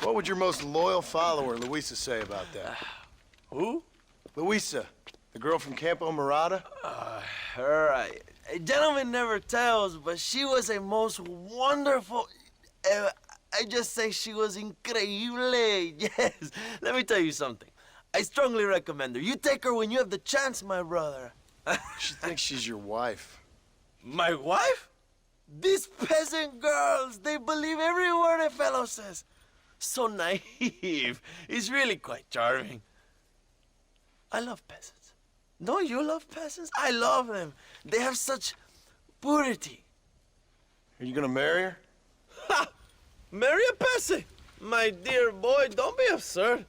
What would your most loyal follower, Luisa, say about that? Who? Luisa, the girl from Campo Murata? A gentleman never tells, but she was a most wonderful... I just say she was increíble. Yes. Let me tell you something. I strongly recommend her. You take her when you have the chance, my brother. She thinks she's your wife. My wife? These peasant girls, they believe every word a fellow says. So naive. It's really quite charming. I love peasants. Don't you love peasants? I love them. They have such purity. Are you gonna marry her? Ha! Marry a peasant? My dear boy, don't be absurd.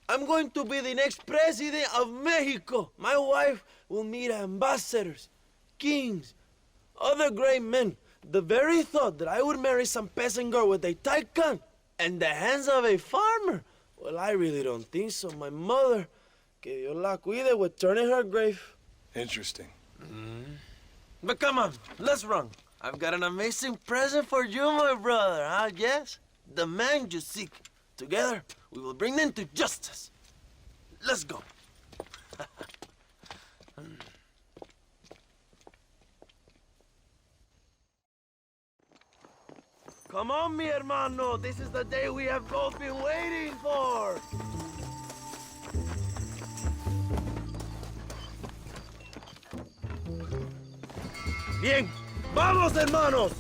I'm going to be the next president of Mexico. My wife will meet ambassadors, kings, other great men. The very thought that I would marry some peasant girl with a tight gun and the hands of a farmer, well, I really don't think so. My mother, que Dios la cuide, would turn in her grave. Interesting. But come on, let's run. I've got an amazing present for you, my brother, huh? Yes? The man you seek. Together, we will bring them to justice. Let's go. Come on, mi hermano. This is the day we have both been waiting for. Bien. ¡Vamos, hermanos!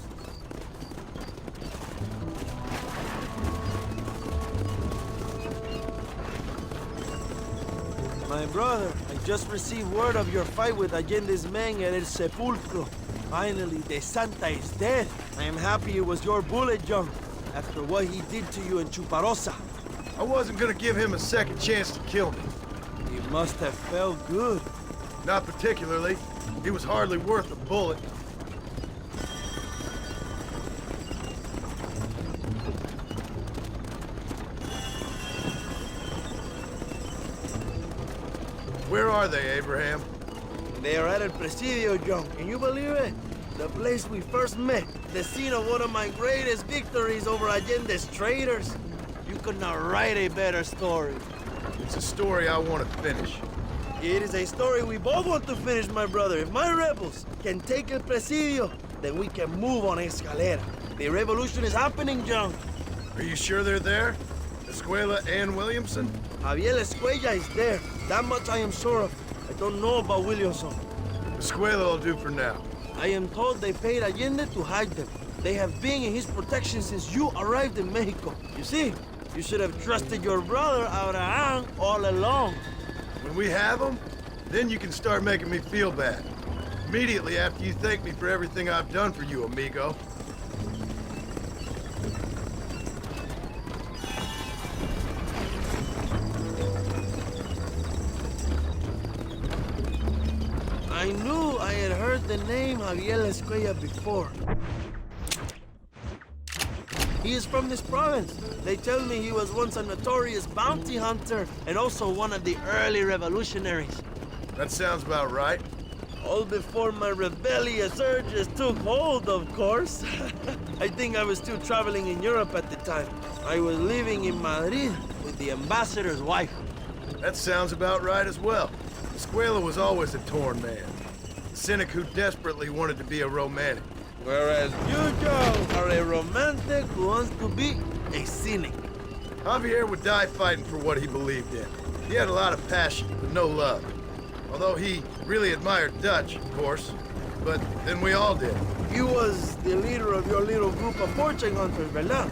My brother, I just received word of your fight with Allende's men at El Sepulcro. Finally, the Santa is dead. I am happy it was your bullet, John, after what he did to you in Chuparosa. I wasn't gonna give him a second chance to kill me. It must have felt good. Not particularly. He was hardly worth a bullet. Where are they, Abraham? They are at El Presidio, John. Can you believe it? The place we first met. The scene of one of my greatest victories over Allende's traitors. You could not write a better story. It's a story I want to finish. It is a story we both want to finish, my brother. If my rebels can take El Presidio, then we can move on Escalera. The revolution is happening, John. Are you sure they're there? Escuela and Williamson? Javier Escuella is there. That much I am sure of. I don't know about Williamson. Escuela will do for now. I am told they paid Allende to hide them. They have been in his protection since you arrived in Mexico. You see, you should have trusted your brother Abraham all along. When we have them, then you can start making me feel bad. Immediately after you thank me for everything I've done for you, amigo. I knew I had heard the name Javier Escuella before. He is from this province. They tell me he was once a notorious bounty hunter and also one of the early revolutionaries. That sounds about right. All before my rebellious urges took hold, of course. I think I was still traveling in Europe at the time. I was living in Madrid with the ambassador's wife. That sounds about right as well. Escuela was always a torn man. A cynic who desperately wanted to be a romantic. Whereas you, Joe, are a romantic who wants to be a cynic. Javier would die fighting for what he believed in. He had a lot of passion, but no love. Although he really admired Dutch, of course. But then we all did. He was the leader of your little group of fortune hunters, ¿verdad?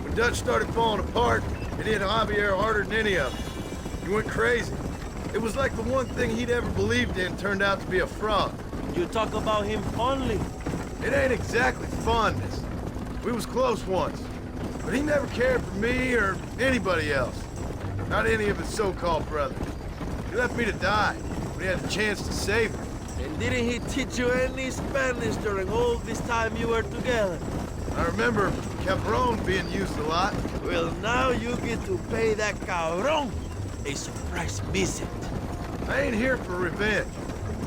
When Dutch started falling apart, it hit Javier harder than any of them. He went crazy. It was like the one thing he'd ever believed in turned out to be a fraud. You talk about him fondly. It ain't exactly fondness. We was close once. But he never cared for me or anybody else. Not any of his so-called brothers. He left me to die when he had the chance to save me. And didn't he teach you any Spanish during all this time you were together? I remember cabron being used a lot. Well, now you get to pay that cabron a surprise visit. I ain't here for revenge.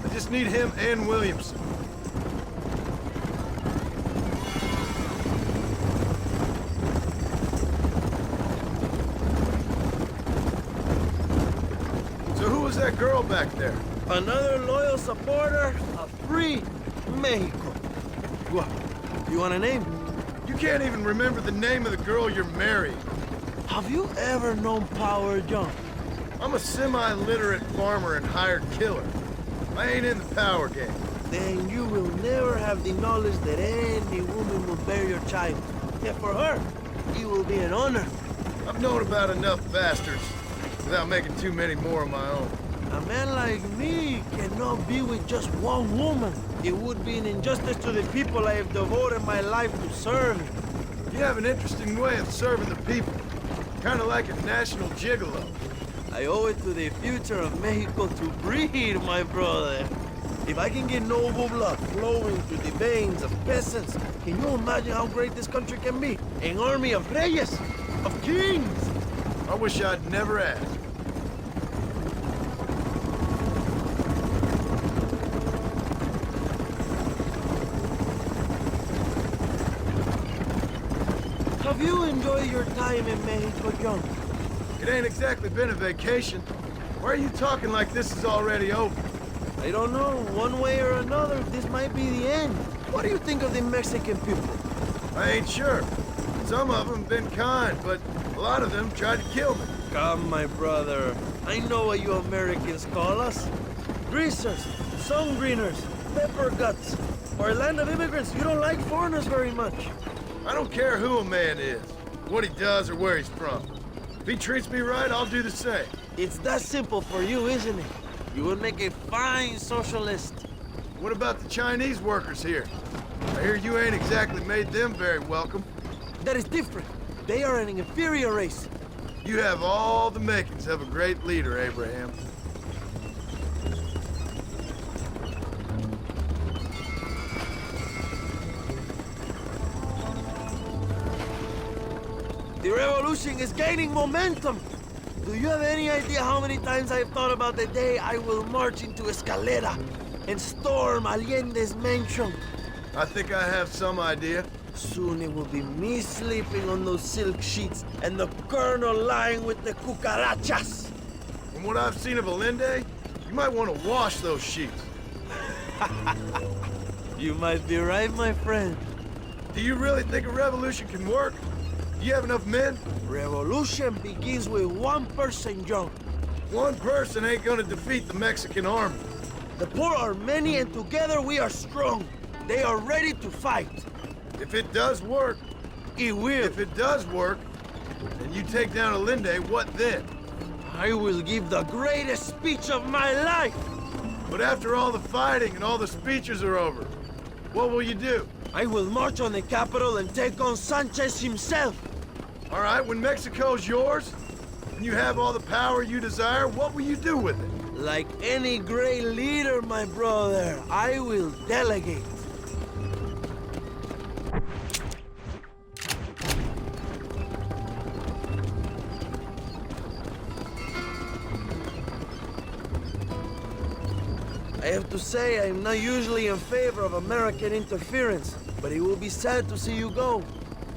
I just need him and Williamson. So who was that girl back there? Another loyal supporter of free Mexico. What? You want a name? You can't even remember the name of the girl you're marrying. Have you ever known Power John? I'm a semi-literate farmer and hired killer. I ain't in the power game. Then you will never have the knowledge that any woman will bear your child. Yet for her, it will be an honor. I've known about enough bastards without making too many more of my own. A man like me cannot be with just one woman. It would be an injustice to the people I have devoted my life to serve. You have an interesting way of serving the people. Kind of like a national gigolo. I owe it to the future of Mexico to breed, my brother. If I can get noble blood flowing through the veins of peasants, can you imagine how great this country can be? An army of reyes, of kings. I wish I'd never asked. Have you enjoyed your time in Mexico, John? It ain't exactly been a vacation. Why are you talking like this is already over? I don't know. One way or another, this might be the end. What do you think of the Mexican people? I ain't sure. Some of them been kind, but a lot of them tried to kill me. Come, my brother. I know what you Americans call us. Greasers, sun greeners, pepper guts. For a land of immigrants, you don't like foreigners very much. I don't care who a man is, what he does or where he's from. If he treats me right, I'll do the same. It's that simple for you, isn't it? You would make a fine socialist. What about the Chinese workers here? I hear you ain't exactly made them very welcome. That is different. They are an inferior race. You have all the makings of a great leader, Abraham. The revolution is gaining momentum. Do you have any idea how many times I've thought about the day I will march into Escalera and storm Allende's mansion? I think I have some idea. Soon it will be me sleeping on those silk sheets and the colonel lying with the cucarachas. From what I've seen of Allende, you might want to wash those sheets. You might be right, my friend. Do you really think a revolution can work? Do you have enough men? Revolution begins with one person, John. One person ain't gonna defeat the Mexican army. The poor are many and together we are strong. They are ready to fight. If it does work, It will. if it does work, and you take down Allende, what then? I will give the greatest speech of my life. But after all the fighting and all the speeches are over, what will you do? I will march on the capital and take on Sanchez himself. All right, when Mexico's yours, and you have all the power you desire, what will you do with it? Like any great leader, my brother, I will delegate. I have to say, I'm not usually in favor of American interference, but it will be sad to see you go.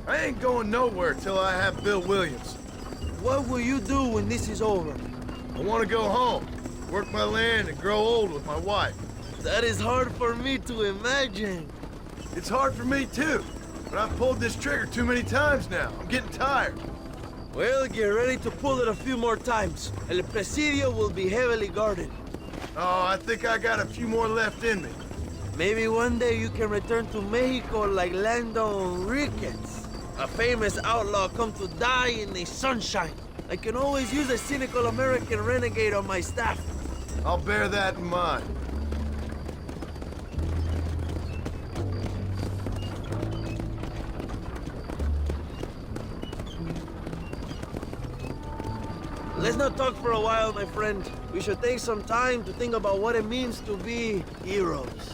I ain't going nowhere till I have Bill Williams. What will you do when this is over? I want to go home, work my land, and grow old with my wife. That is hard for me to imagine. It's hard for me too, but I've pulled this trigger too many times now. I'm getting tired. Well, get ready to pull it a few more times. El Presidio will be heavily guarded. Oh, I think I got a few more left in me. Maybe one day you can return to Mexico like Lando Enriquez, a famous outlaw come to die in the sunshine. I can always use a cynical American renegade on my staff. I'll bear that in mind. Let's not talk for a while, my friend. We should take some time to think about what it means to be heroes.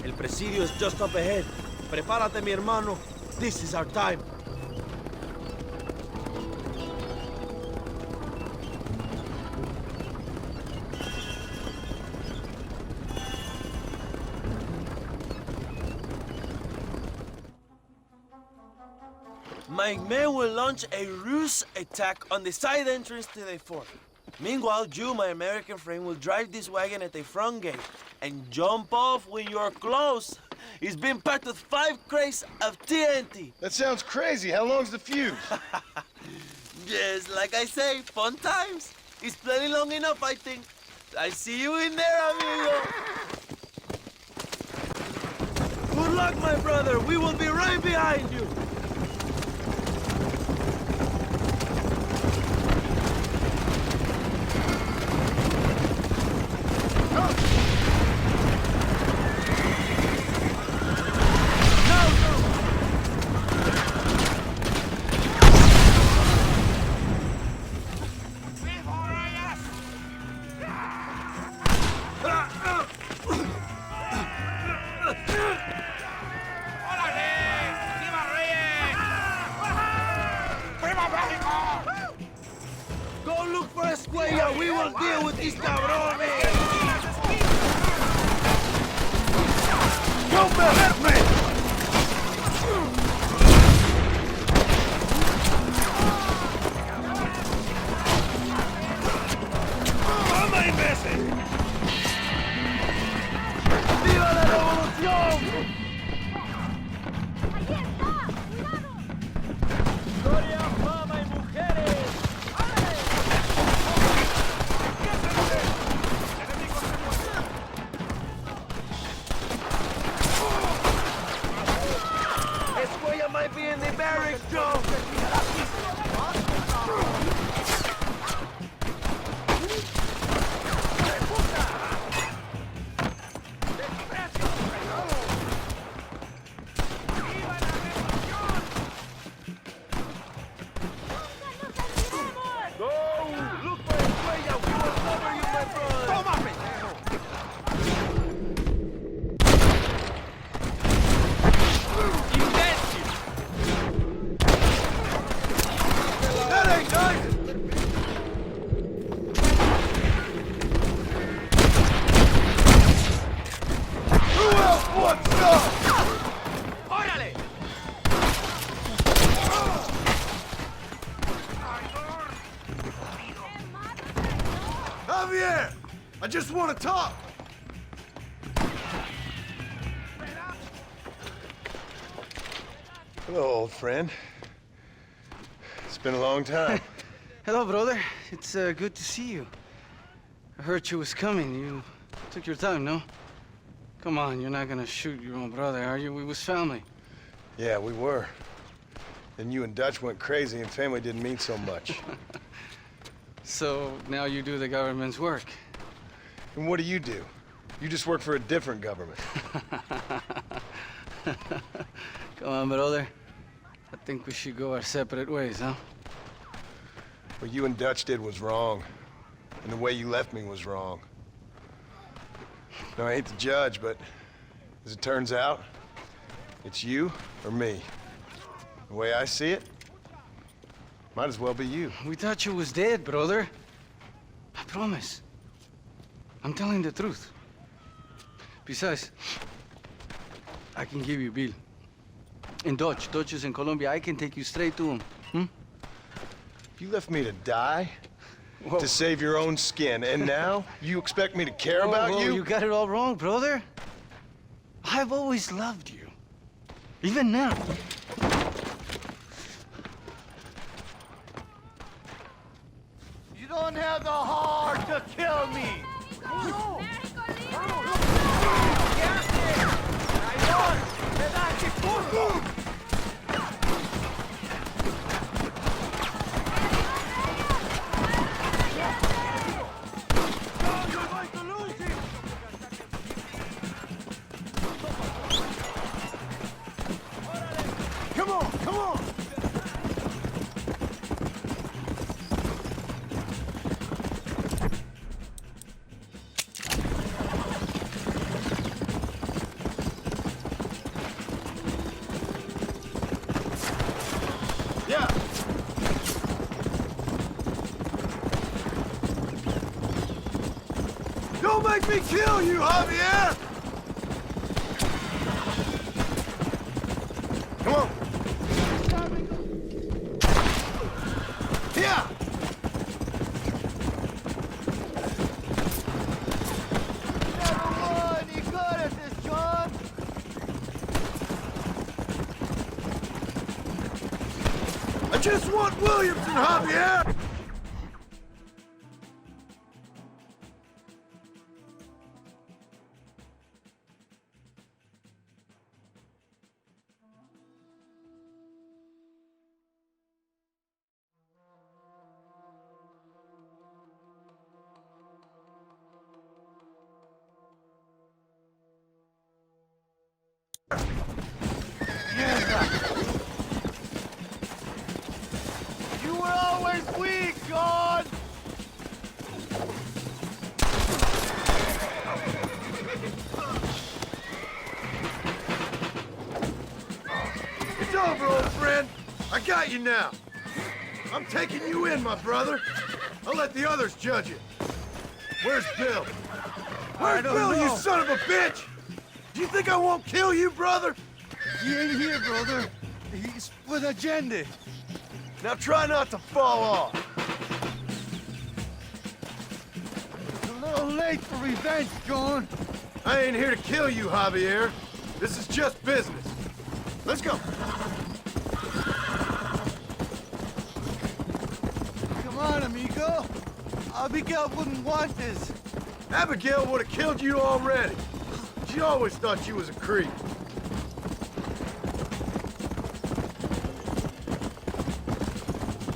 El Presidio is just up ahead. Prepárate, mi hermano. This is our time. My men will launch a ruse attack on the side entrance to the fort. Meanwhile, you, my American friend, will drive this wagon at the front gate and jump off when you're close. It's been packed with 5 crates of TNT. That sounds crazy. How long's the fuse? Yes, like I say, fun times. It's plenty long enough, I think. I see you in there, amigo. Good luck, my brother. We will be right behind you. Go look for Escuella. We will deal with these cabrones. Don't help me! ¡Toma, imbécil! ¡Viva la revolución! ¡Ahí está! ¡Cuidado! ¡Gloria, fama y mujeres! Escuella might be in the barracks, Joe! Javier! I just want to talk! Hello, old friend. It's been a long time. Hello, brother. It's good to see you. I heard you was coming. You took your time, no? Come on, you're not gonna shoot your own brother, are you? We was family. Yeah, we were. Then you and Dutch went crazy and family didn't mean so much. So now you do the government's work. And what do? You just work for a different government. Come on, brother. I think we should go our separate ways, huh? What you and Dutch did was wrong. And the way you left me was wrong. Now, I hate to judge, but as it turns out, it's you or me. The way I see it, might as well be you. We thought you was dead, brother. I promise. I'm telling the truth. Besides, I can give you Bill. And Dutch is in Colombia. I can take you straight to him. You left me to die? Whoa. To save your own skin, and now you expect me to care about you? You got it all wrong, brother. I've always loved you. Even now. You don't have the heart to kill me! Come on, come on! Yeah! Don't make me kill you, Javier! Come on! Yeah! Never won! You good at this, John! I just want Williamson, Javier! You were always weak, John! It's over, old friend. I got you now. I'm taking you in, my brother. I'll let the others judge it. Where's Bill? Where's Bill, you son of a bitch? Do you think I won't kill you, brother? He ain't here, brother. He's with Agenda. Now try not to fall off. It's a little late for revenge, John. I ain't here to kill you, Javier. This is just business. Let's go. Come on, amigo. Abigail wouldn't want this. Abigail would have killed you already. She always thought you was a creep.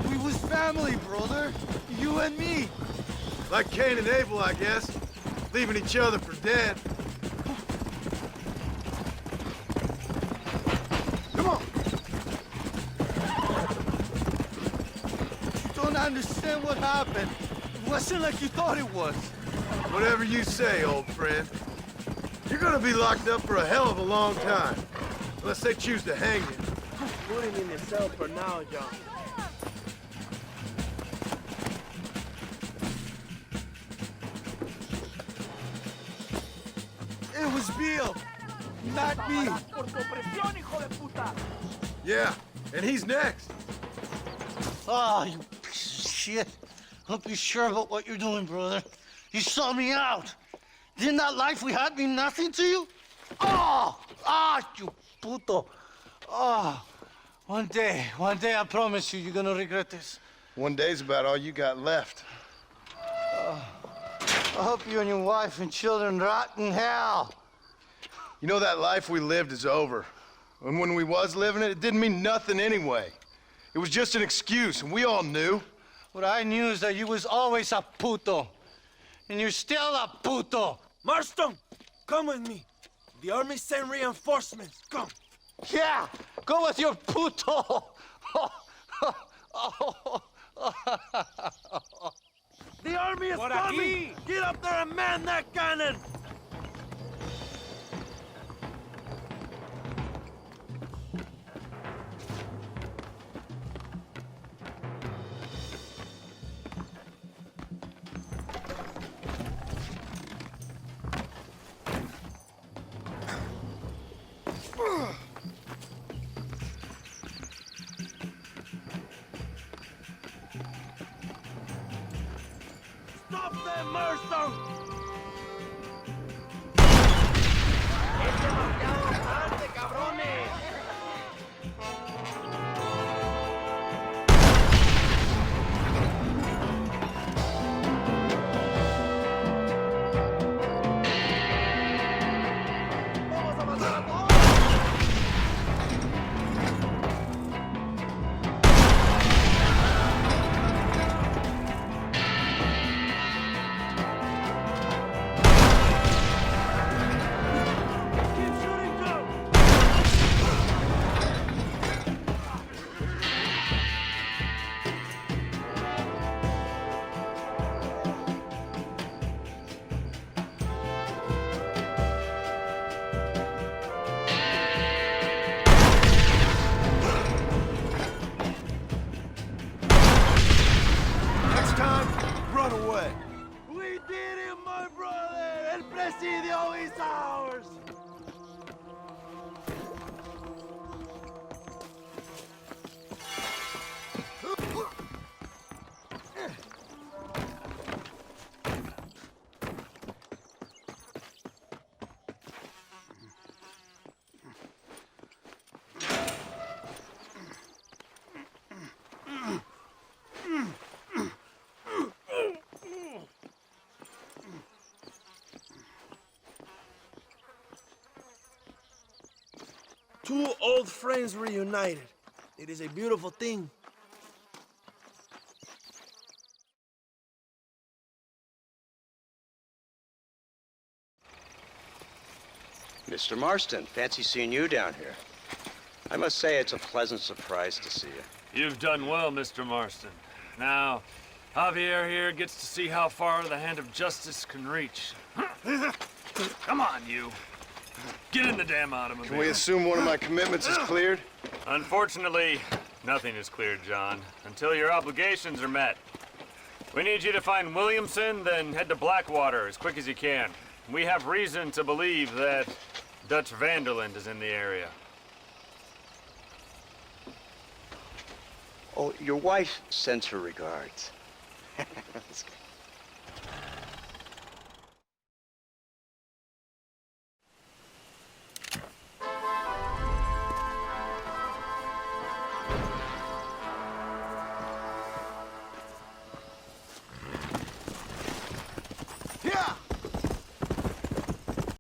We was family, brother. You and me. Like Cain and Abel, I guess. Leaving each other for dead. Come on. You don't understand what happened. It wasn't like you thought it was. Whatever you say, old friend. You're gonna be locked up for a hell of a long time. Unless they choose to hang you. Put him in the cell for now, John. It was Bill, not me. Yeah, and he's next. Ah, you piece of shit. Hope you're sure about what you're doing, brother. You saw me out. Didn't that life we had mean nothing to you? Oh! Ah, you puto. Oh, one day, I promise you, you're gonna regret this. One day's about all you got left. I hope you and your wife and children rot in hell. You know that life we lived is over. And when we was living it, it didn't mean nothing anyway. It was just an excuse, and we all knew. What I knew is that you was always a puto. And you're still a puto. Marston, come with me. The army sent reinforcements. Come. Yeah, Go with your puto! The army is coming! Get up there and man that cannon! Stop them, Marston! Next time, run away. We did it, my brother! El Presidio is ours! Two old friends reunited. It is a beautiful thing. Mr. Marston, fancy seeing you down here. I must say it's a pleasant surprise to see you. You've done well, Mr. Marston. Now, Javier here gets to see how far the hand of justice can reach. Come on, you. Get in the damn automobile. Can we assume one of my commitments is cleared? Unfortunately, nothing is cleared, John, until your obligations are met. We need you to find Williamson, then head to Blackwater as quick as you can. We have reason to believe that Dutch Vanderland is in the area. Oh, your wife sends her regards.